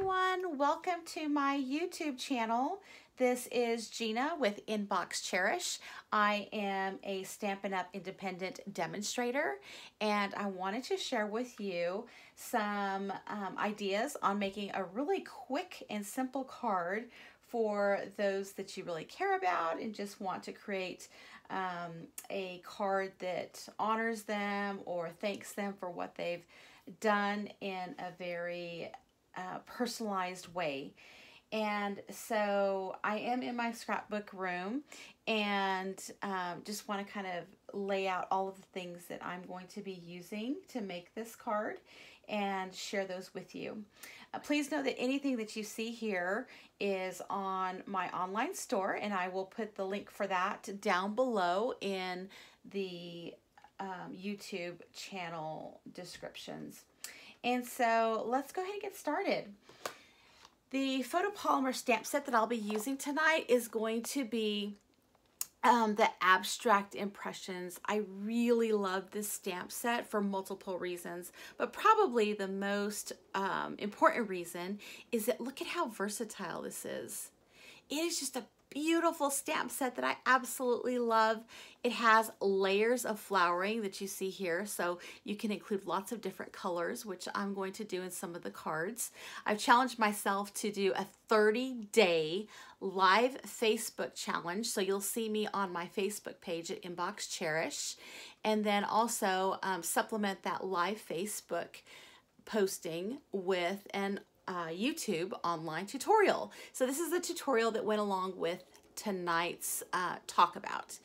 everyone, welcome to my YouTube channel. This is Gina with Inbox Cherish. I am a Stampin' Up! Independent demonstrator, and I wanted to share with you some ideas on making a really quick and simple card for those that you really care about and just want to create a card that honors them or thanks them for what they've done in a very personalized way. And so I am in my scrapbook room and just want to kind of lay out all of the things that I'm going to be using to make this card and share those with you. Please know that anything that you see here is on my online store, and I will put the link for that down below in the YouTube channel descriptions. And so let's go ahead and get started. The photopolymer stamp set that I'll be using tonight is going to be the Abstract Impressions. I really love this stamp set for multiple reasons, but probably the most important reason is that look at how versatile this is. It is just a beautiful stamp set that I absolutely love. It has layers of flowering that you see here, so you can include lots of different colors, which I'm going to do in some of the cards. I've challenged myself to do a 30-day live Facebook challenge, so you'll see me on my Facebook page at Inbox Cherish, and then also supplement that live Facebook posting with an YouTube online tutorial. So this is the tutorial that went along with tonight's talk about.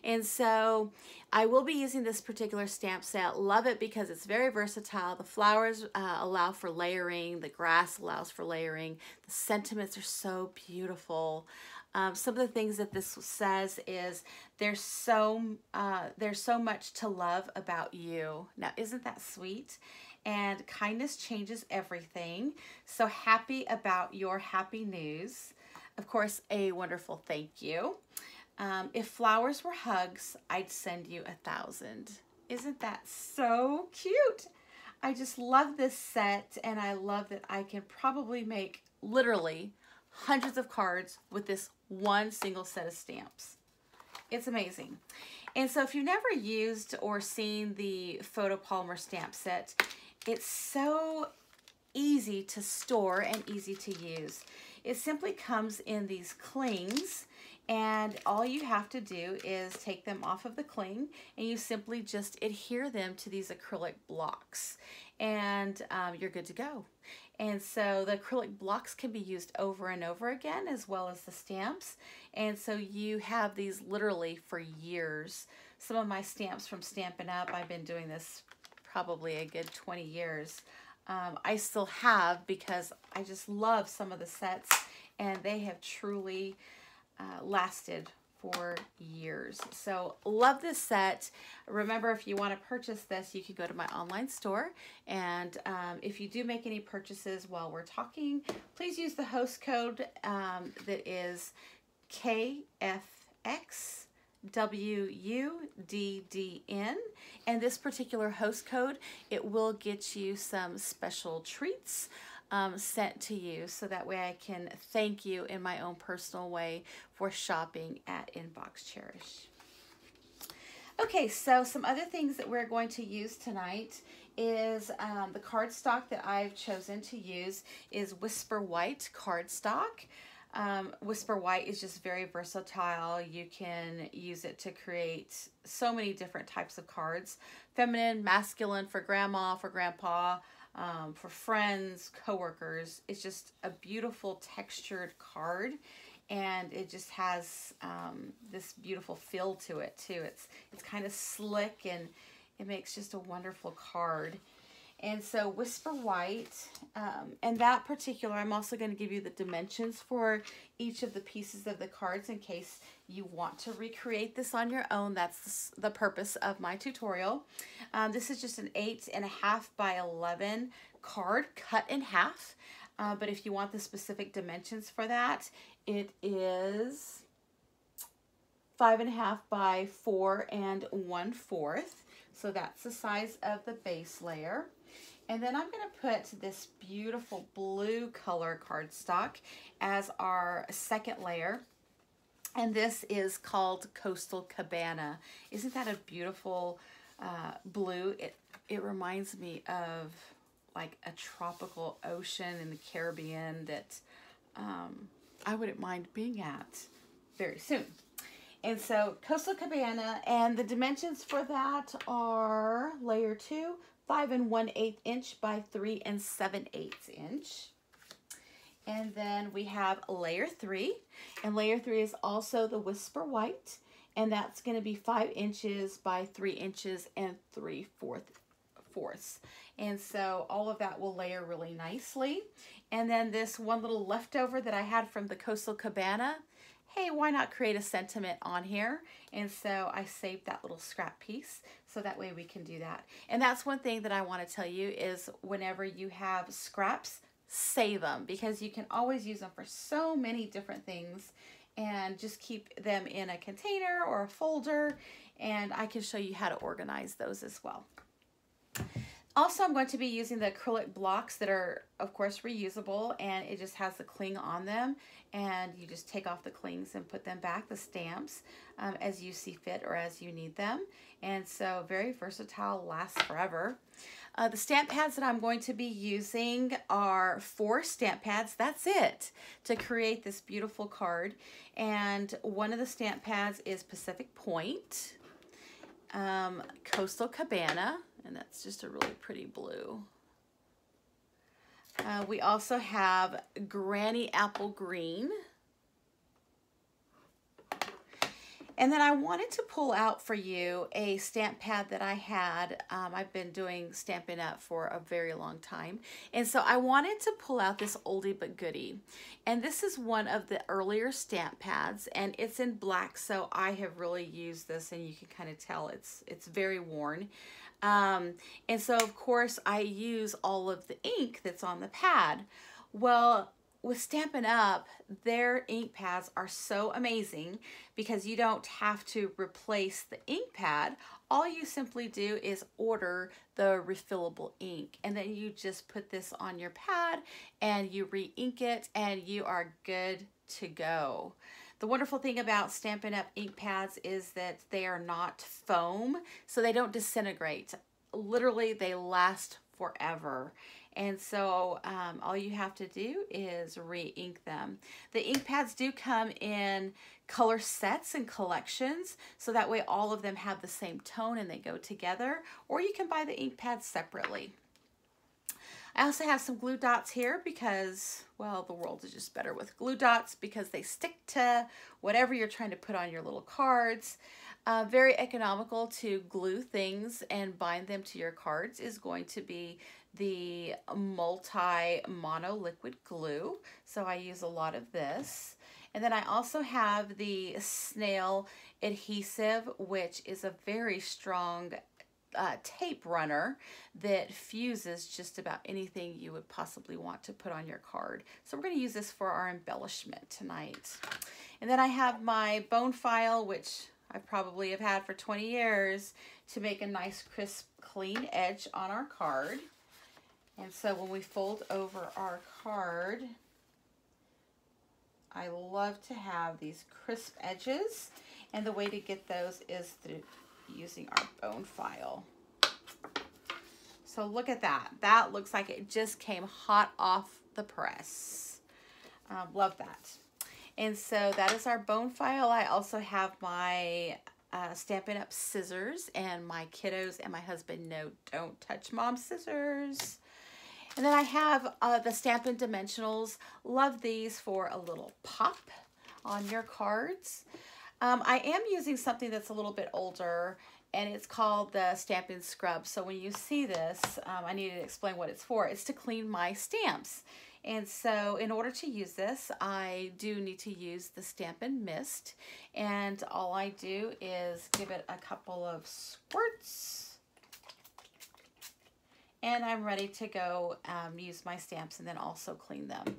And so I will be using this particular stamp set. Love it because it's very versatile. The flowers allow for layering. The grass allows for layering. The sentiments are so beautiful. Some of the things that this says is there's so much to love about you. Now, isn't that sweet? And kindness changes everything. So happy about your happy news. Of course, a wonderful thank you. If flowers were hugs, I'd send you 1,000. Isn't that so cute? I just love this set, and I love that I can probably make literally hundreds of cards with this one single set of stamps. It's amazing. And so if you've never used or seen the photopolymer stamp set, it's so easy to store and easy to use. It simply comes in these clings, and all you have to do is take them off of the cling, and you simply just adhere them to these acrylic blocks, and you're good to go. And so the acrylic blocks can be used over and over again, as well as the stamps. And so you have these literally for years. Some of my stamps from Stampin' Up!, I've been doing this probably a good 20 years. I still have because I just love some of the sets, and they have truly lasted for years. So love this set. Remember, if you want to purchase this, you can go to my online store, and if you do make any purchases while we're talking, please use the host code that is KFXWUDDN, and this particular host code, it will get you some special treats sent to you, so that way I can thank you in my own personal way for shopping at Inbox Cherish. Okay, so some other things that we're going to use tonight is the cardstock that I've chosen to use is Whisper White cardstock. Whisper White is just very versatile. You can use it to create so many different types of cards. Feminine, masculine, for grandma, for grandpa, for friends, coworkers. It's just a beautiful textured card, and it just has this beautiful feel to it too. It's kind of slick, and it makes just a wonderful card. And so Whisper White, and that particular, I'm also going to give you the dimensions for each of the pieces of the cards in case you want to recreate this on your own. That's the purpose of my tutorial. This is just an 8.5 by 11 card cut in half. But if you want the specific dimensions for that, it is 5.5 by 4 1/4. So that's the size of the base layer. And then I'm going to put this beautiful blue color cardstock as our second layer. And this is called Coastal Cabana. Isn't that a beautiful blue? It reminds me of like a tropical ocean in the Caribbean that I wouldn't mind being at very soon. And so Coastal Cabana, and the dimensions for that are layer 2, 5 1/8 inch by 3 7/8 inch. And then we have layer 3, and layer 3 is also the Whisper White, and that's going to be 5 inches by 3 inches and 3/4. And so all of that will layer really nicely. And then this one little leftover that I had from the Coastal Cabana, hey, why not create a sentiment on here? And so I saved that little scrap piece so that way we can do that. And that's one thing that I want to tell you is whenever you have scraps, save them, because you can always use them for so many different things, and just keep them in a container or a folder, and I can show you how to organize those as well. Also, I'm going to be using the acrylic blocks that are, of course, reusable, and it just has the cling on them, and you just take off the clings and put them back, the stamps, as you see fit or as you need them. And so very versatile, lasts forever. The stamp pads that I'm going to be using are 4 stamp pads. That's it to create this beautiful card. And one of the stamp pads is Pacific Point, Coastal Cabana, and that's just a really pretty blue. We also have Granny Apple Green. And then I wanted to pull out for you a stamp pad that I had. I've been doing Stampin' Up! For a very long time. And so I wanted to pull out this oldie but goodie. And this is one of the earlier stamp pads, and it's in black, so I have really used this, and you can kind of tell it's very worn. And so of course I use all of the ink that's on the pad. Well, with Stampin' Up, their ink pads are so amazing because you don't have to replace the ink pad. All you simply do is order the refillable ink, and then you just put this on your pad and you re-ink it, and you are good to go. The wonderful thing about Stampin' Up! Ink pads is that they are not foam, so they don't disintegrate. Literally, they last forever. And so all you have to do is re-ink them. The ink pads do come in color sets and collections, so that way all of them have the same tone and they go together, or you can buy the ink pads separately. I also have some glue dots here because, well, the world is just better with glue dots because they stick to whatever you're trying to put on your little cards. Very economical to glue things and bind them to your cards is going to be the multi-mono liquid glue. So I use a lot of this. And then I also have the snail adhesive, which is a very strong tape runner that fuses just about anything you would possibly want to put on your card. So we're going to use this for our embellishment tonight. And then I have my bone file, which I probably have had for 20 years, to make a nice crisp clean edge on our card. And so when we fold over our card, I love to have these crisp edges, and the way to get those is through using our bone file. So look at that. That looks like it just came hot off the press. Love that. And so that is our bone file. I also have my Stampin' Up! Scissors, and my kiddos and my husband know don't touch mom's scissors. And then I have the Stampin' Dimensionals. Love these for a little pop on your cards. I am using something that's a little bit older, and it's called the Stampin' Scrub. So when you see this, I need to explain what it's for. It's to clean my stamps. And so in order to use this, I do need to use the Stampin' Mist. And all I do is give it a couple of squirts, and I'm ready to go use my stamps and then also clean them.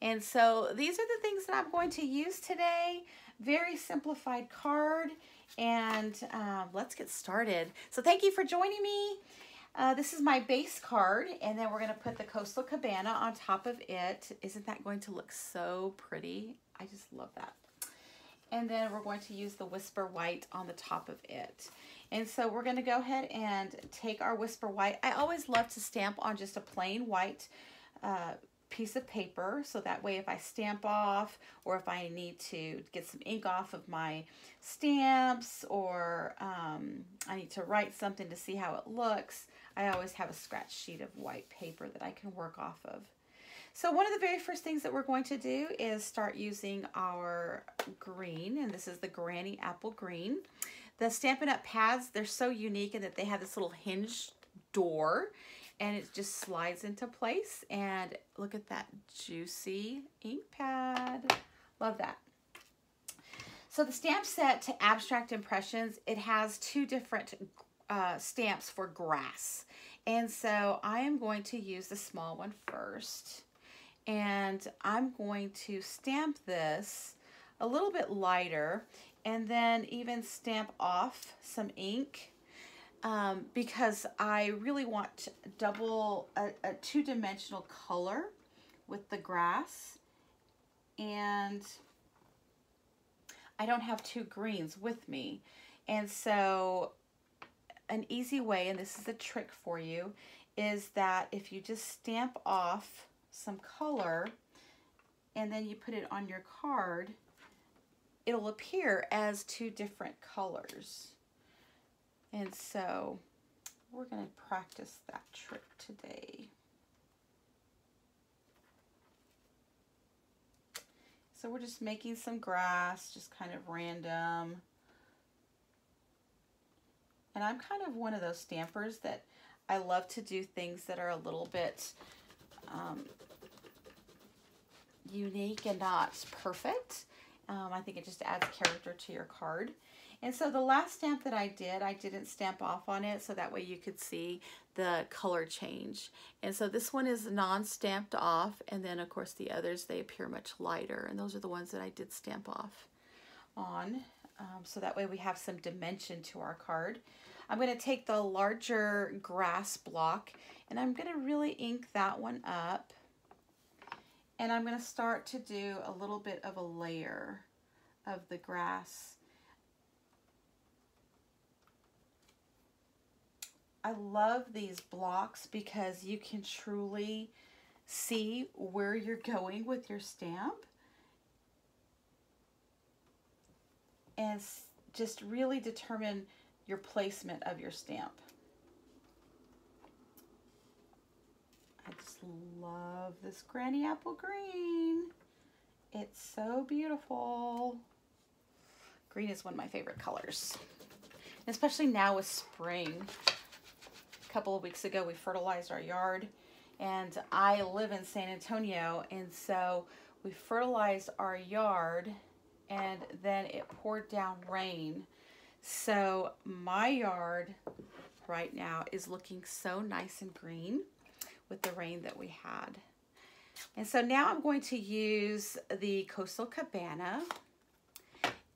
And so these are the things that I'm going to use today. Very simplified card, and let's get started. So thank you for joining me. This is my base card, and then we're going to put the Coastal Cabana on top of it. Isn't that going to look so pretty? I just love that. And then we're going to use the Whisper White on the top of it. And so we're going to go ahead and take our Whisper White. I always love to stamp on just a plain white piece of paper, so that way if I stamp off, or if I need to get some ink off of my stamps, or I need to write something to see how it looks, I always have a scratch sheet of white paper that I can work off of. So one of the very first things that we're going to do is start using our green, and this is the Granny Apple Green. The Stampin' Up! Pads, they're so unique in that they have this little hinge door, and it just slides into place. And look at that juicy ink pad. Love that. So the stamp set to Abstract Impressions, it has two different stamps for grass. And so I am going to use the small one first. And I'm going to stamp this a little bit lighter, and then even stamp off some ink because I really want a two-dimensional color with the grass, and I don't have two greens with me. And so an easy way, and this is a trick for you, is that if you just stamp off some color and then you put it on your card, it'll appear as two different colors. And so we're going to practice that trick today. So we're just making some grass, just kind of random. And I'm kind of one of those stampers that I love to do things that are a little bit unique and not perfect. I think it just adds character to your card. And so the last stamp that I didn't stamp off on it, so that way you could see the color change. And so this one is non-stamped off, and then of course the others, they appear much lighter, and those are the ones that I did stamp off on. So that way we have some dimension to our card. I'm going to take the larger grass block, and I'm going to really ink that one up. And I'm going to start to do a little bit of a layer of the grass. I love these blocks because you can truly see where you're going with your stamp, and just really determine your placement of your stamp. I just love this Granny Apple Green. It's so beautiful. Green is one of my favorite colors, especially now with spring. A couple of weeks ago we fertilized our yard, and I live in San Antonio, and so we fertilized our yard and then it poured down rain. So my yard right now is looking so nice and green with the rain that we had. And so now I'm going to use the Coastal Cabana,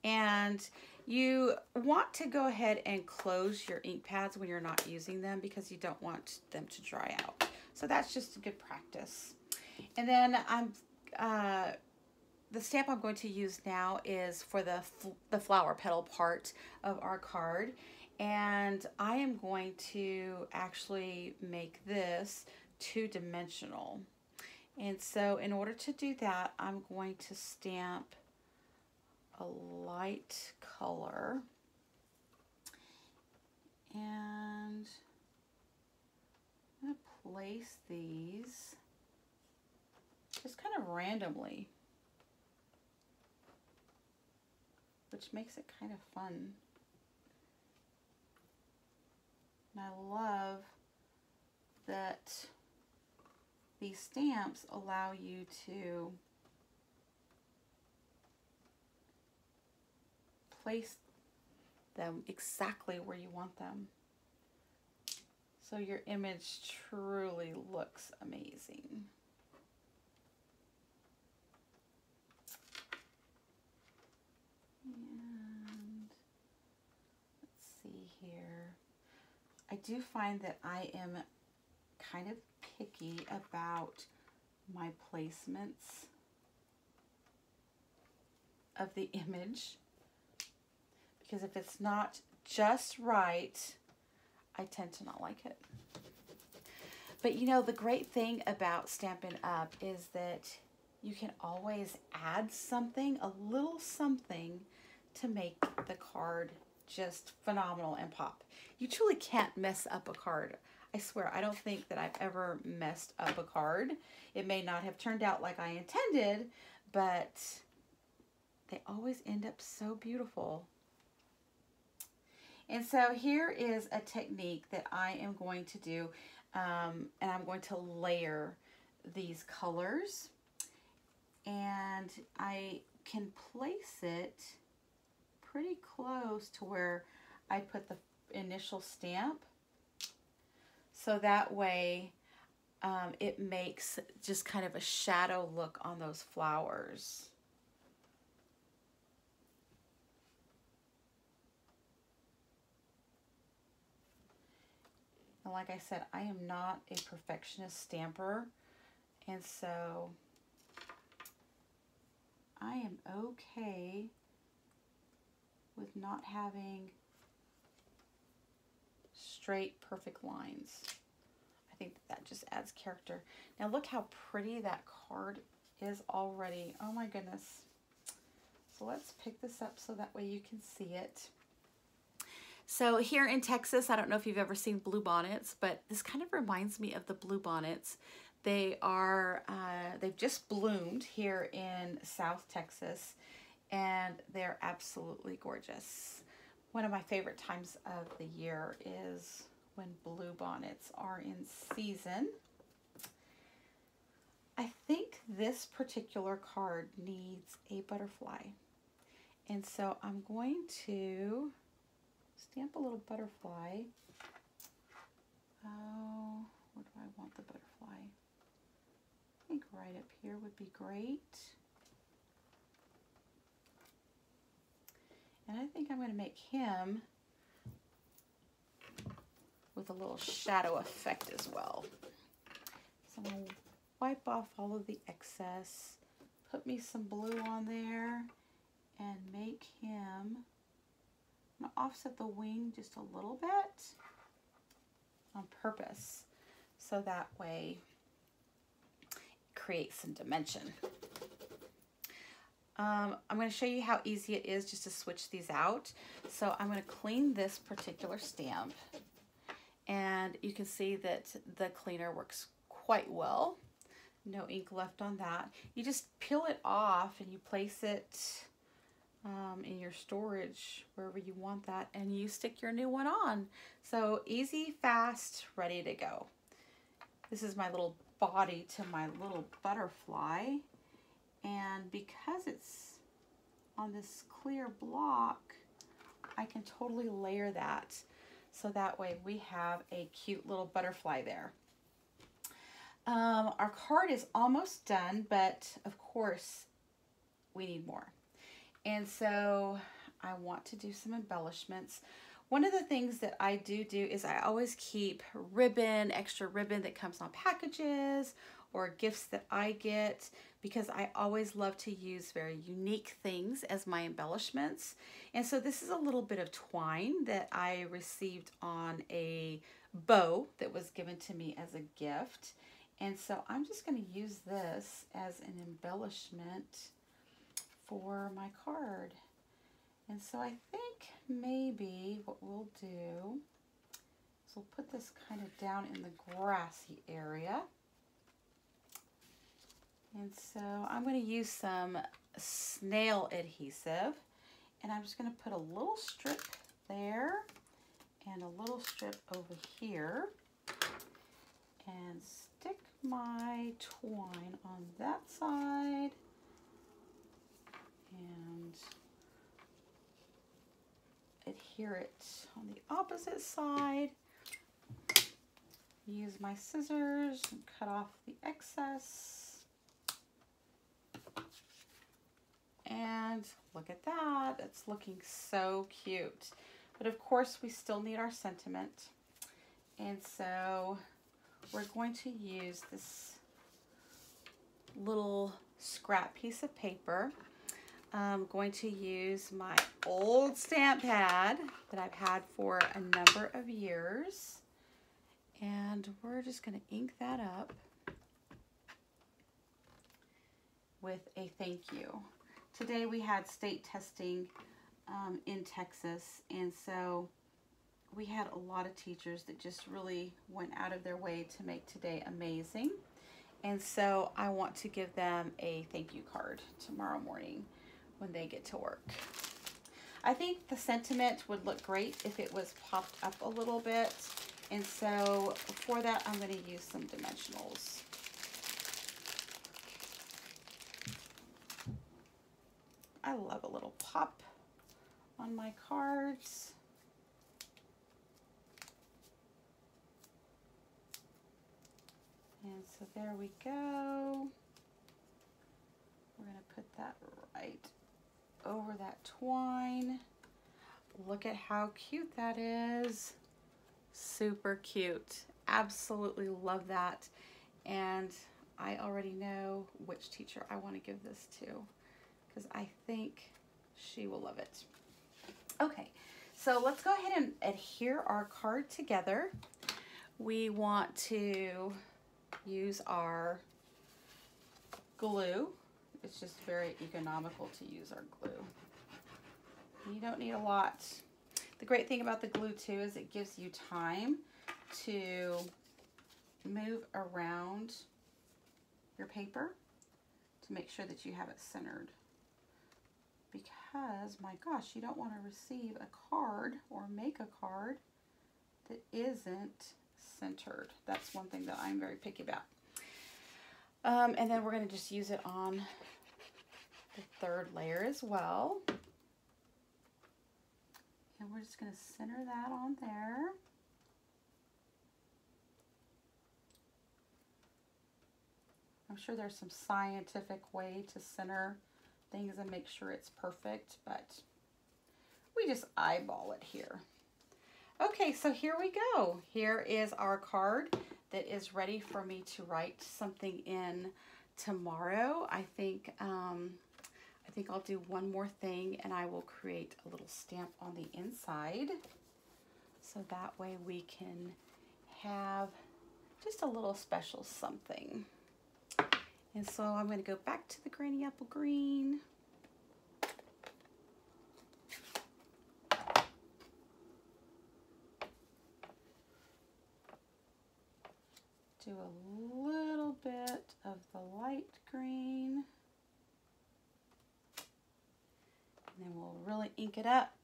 and you want to go ahead and close your ink pads when you're not using them because you don't want them to dry out. So that's just a good practice. And then the stamp I'm going to use now is for the flower petal part of our card, and I am going to actually make this two-dimensional. And so in order to do that, I'm going to stamp a light color, and I'm going to place these just kind of randomly, which makes it kind of fun. And I love that these stamps allow you to place them exactly where you want them, so your image truly looks amazing. And let's see here. I do find that I am kind of picky about my placements of the image, because if it's not just right, I tend to not like it. But you know, the great thing about Stampin' Up! Is that you can always add something, a little something, to make the card just phenomenal and pop. You truly can't mess up a card. I swear, I don't think that I've ever messed up a card. It may not have turned out like I intended, but they always end up so beautiful. And so here is a technique that I am going to do, and I'm going to layer these colors, and I can place it pretty close to where I put the initial stamp, so that way it makes just kind of a shadow look on those flowers. And like I said, I am not a perfectionist stamper, and so I am okay with not having straight, perfect lines. I think that just adds character. Now look how pretty that card is already. Oh my goodness. So let's pick this up so that way you can see it. So here in Texas, I don't know if you've ever seen blue bonnets, but this kind of reminds me of the blue bonnets. They are, they've just bloomed here in South Texas, and they're absolutely gorgeous. One of my favorite times of the year is when blue bonnets are in season. I think this particular card needs a butterfly. And so I'm going to stamp a little butterfly. Oh, where do I want the butterfly? I think right up here would be great. And I think I'm going to make him with a little shadow effect as well. So I'm going to wipe off all of the excess, put me some blue on there, and make him, I'm going to offset the wing just a little bit on purpose, so that way it creates some dimension. I'm going to show you how easy it is just to switch these out. So I'm going to clean this particular stamp, and you can see that the cleaner works quite well. No ink left on that. You just peel it off and you place it in your storage wherever you want that, and you stick your new one on. So easy, fast, ready to go. This is my little body to my little butterfly, and because it's on this clear block, I can totally layer that, so that way we have a cute little butterfly there. Our card is almost done, but of course we need more. And so I want to do some embellishments. One of the things that I do is I always keep ribbon, extra ribbon that comes on packages or gifts that I get, because I always love to use very unique things as my embellishments. And so this is a little bit of twine that I received on a bow that was given to me as a gift. And so I'm just going to use this as an embellishment for my card. And so I think maybe what we'll do is we'll put this kind of down in the grassy area. And so I'm going to use some snail adhesive, and I'm just going to put a little strip there and a little strip over here, and stick my twine on that side, and adhere it on the opposite side. Use my scissors and cut off the excess. And look at that, it's looking so cute. But of course we still need our sentiment. And so we're going to use this little scrap piece of paper. I'm going to use my old stamp pad that I've had for a number of years. And we're just going to ink that up with a thank you. Today we had state testing in Texas, and so we had a lot of teachers that just really went out of their way to make today amazing. And so I want to give them a thank you card tomorrow morning when they get to work. I think the sentiment would look great if it was popped up a little bit. And so for that, I'm going to use some dimensionals. I love a little pop on my cards. And so there we go. We're going to put that right over that twine. Look at how cute that is. Super cute. Absolutely love that. And I already know which teacher I want to give this to, because I think she will love it. Okay, so let's go ahead and adhere our card together. We want to use our glue. It's just very economical to use our glue. You don't need a lot. The great thing about the glue too is it gives you time to move around your paper to make sure that you have it centered. Because, my gosh, you don't want to receive a card or make a card that isn't centered. That's one thing that I'm very picky about. And then we're going to just use it on the third layer as well. And we're just going to center that on there. I'm sure there's some scientific way to center things and make sure it's perfect, but we just eyeball it here. Okay, so here we go. Here is our card that is ready for me to write something in tomorrow. I think I'll do one more thing, and I will create a little stamp on the inside, so that way we can have just a little special something. And so I'm going to go back to the Granny Apple Green. Do a little bit of the light green. And then we'll really ink it up.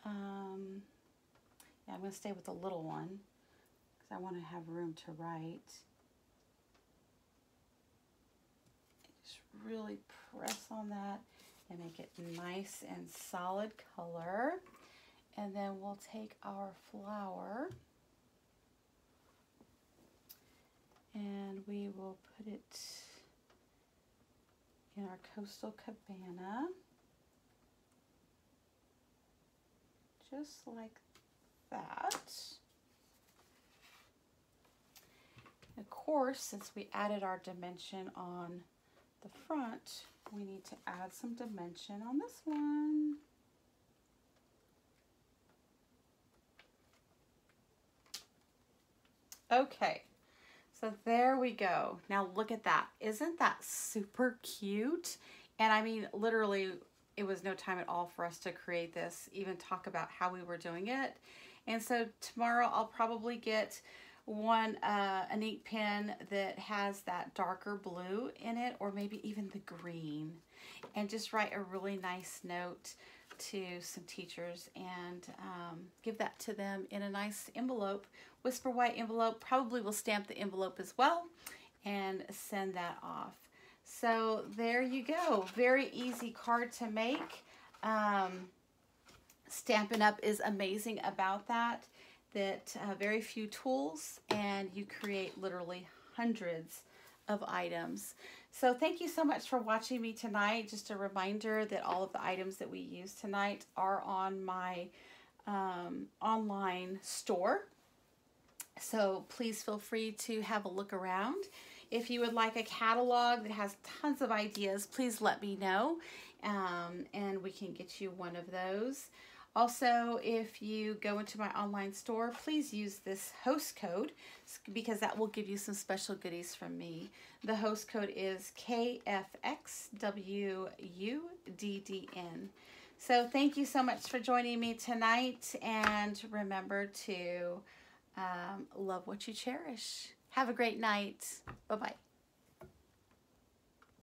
Yeah, I'm going to stay with the little one because I want to have room to write. Just really press on that and make it nice and solid color. And then we'll take our flower and we will put it in our Coastal Cabana. Just like that. Of course, since we added our dimension on the front, we need to add some dimension on this one. Okay, so there we go. Now look at that. Isn't that super cute? And I mean, literally, it was no time at all for us to create this, even talk about how we were doing it. And so tomorrow I'll probably get an ink pen that has that darker blue in it, or maybe even the green, and just write a really nice note to some teachers and give that to them in a nice envelope, whisper white envelope. Probably will stamp the envelope as well and send that off. So there you go. Very easy card to make. Stampin' Up! Is amazing about that very few tools, and you create literally hundreds of items. So thank you so much for watching me tonight. Just a reminder that all of the items that we use tonight are on my online store. So please feel free to have a look around. If you would like a catalog that has tons of ideas, please let me know, and we can get you one of those. Also, if you go into my online store, please use this host code because that will give you some special goodies from me. The host code is KFXWUDDN. So thank you so much for joining me tonight, and remember to love what you cherish. Have a great night. Bye-bye.